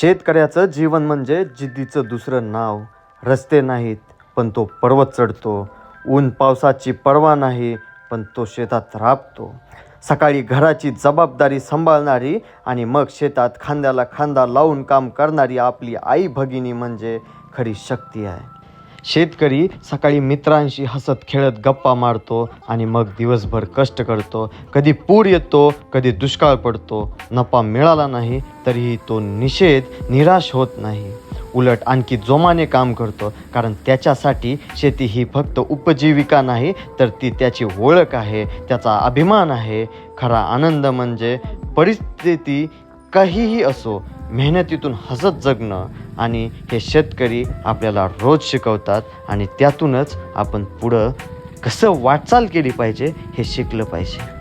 शेतकऱ्याचं जीवन म्हणजे जिद्दीचं दुसरं नाव. रस्ते नाहीत पण तो पर्वत चढतो. ऊन पावसाची पर्वा नाही पण तो शेतात राबतो. सकाळी घराची जबाबदारी सांभाळणारी आणि मग शेतात खांद्याला खांदा लावून काम करणारी आपली आई भगिनी म्हणजे खरी शक्ती आहे. शेतकरी सकाळी मित्रांशी हसत खेळत गप्पा मारतो आणि मग दिवसभर कष्ट करतो. कधी पूर येतो, कधी दुष्काळ पडतो. नफा मिळाला नाही तरीही तो निराश होत नाही. उलट आणखी जोमाने काम करतो, कारण त्याच्यासाठी शेती ही फक्त उपजीविका नाही तर ती त्याची ओळख आहे, त्याचा अभिमान आहे. खरा आनंद म्हणजे परिस्थिती काहीही असो, मेहनतीतून हसत जगणं. आणि हे शेतकरी आपल्याला रोज शिकवतात आणि त्यातूनच आपण पुढं कसं वाटचाल केली पाहिजे हे शिकलं पाहिजे.